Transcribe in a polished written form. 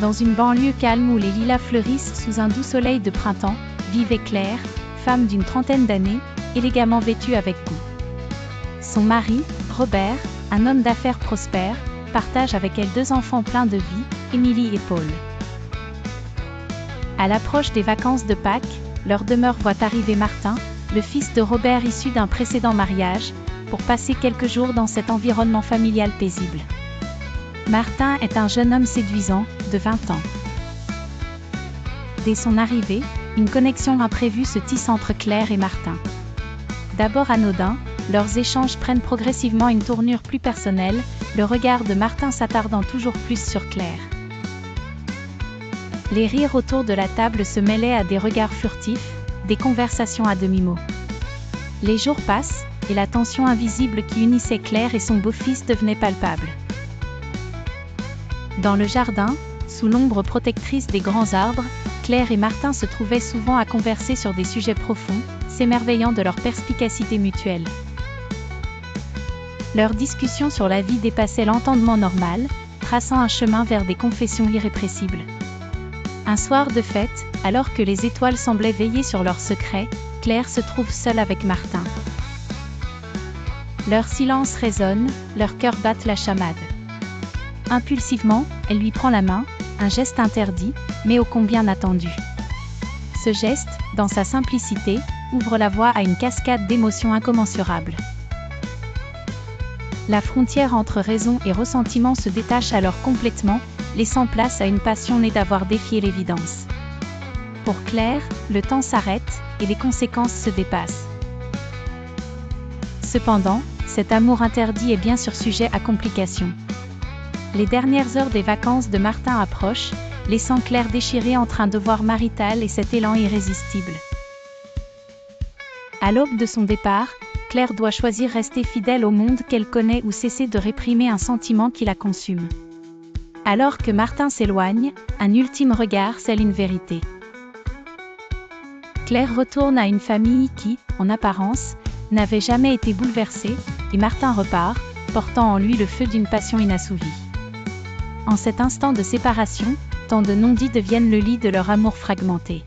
Dans une banlieue calme où les lilas fleurissent sous un doux soleil de printemps, vivait Claire, femme d'une trentaine d'années, élégamment vêtue avec goût. Son mari, Robert, un homme d'affaires prospère, partage avec elle 2 enfants pleins de vie, Émilie et Paul. À l'approche des vacances de Pâques, leur demeure voit arriver Martin, le fils de Robert issu d'un précédent mariage, pour passer quelques jours dans cet environnement familial paisible. Martin est un jeune homme séduisant, de 20 ans. Dès son arrivée, une connexion imprévue se tisse entre Claire et Martin. D'abord anodins, leurs échanges prennent progressivement une tournure plus personnelle, le regard de Martin s'attardant toujours plus sur Claire. Les rires autour de la table se mêlaient à des regards furtifs, des conversations à demi-mot. Les jours passent, et la tension invisible qui unissait Claire et son beau-fils devenait palpable. Dans le jardin, sous l'ombre protectrice des grands arbres, Claire et Martin se trouvaient souvent à converser sur des sujets profonds, s'émerveillant de leur perspicacité mutuelle. Leurs discussions sur la vie dépassaient l'entendement normal, traçant un chemin vers des confessions irrépressibles. Un soir de fête, alors que les étoiles semblaient veiller sur leurs secrets, Claire se trouve seule avec Martin. Leur silence résonne, leurs cœurs battent la chamade. Impulsivement, elle lui prend la main, un geste interdit, mais ô combien attendu. Ce geste, dans sa simplicité, ouvre la voie à une cascade d'émotions incommensurables. La frontière entre raison et ressentiment se détache alors complètement, laissant place à une passion née d'avoir défié l'évidence. Pour Claire, le temps s'arrête, et les conséquences se dépassent. Cependant, cet amour interdit est bien sûr sujet à complications. Les dernières heures des vacances de Martin approchent, laissant Claire déchirée entre un devoir marital et cet élan irrésistible. À l'aube de son départ, Claire doit choisir rester fidèle au monde qu'elle connaît ou cesser de réprimer un sentiment qui la consume. Alors que Martin s'éloigne, un ultime regard scelle une vérité. Claire retourne à une famille qui, en apparence, n'avait jamais été bouleversée, et Martin repart, portant en lui le feu d'une passion inassouvie. En cet instant de séparation, tant de non-dits deviennent le lit de leur amour fragmenté.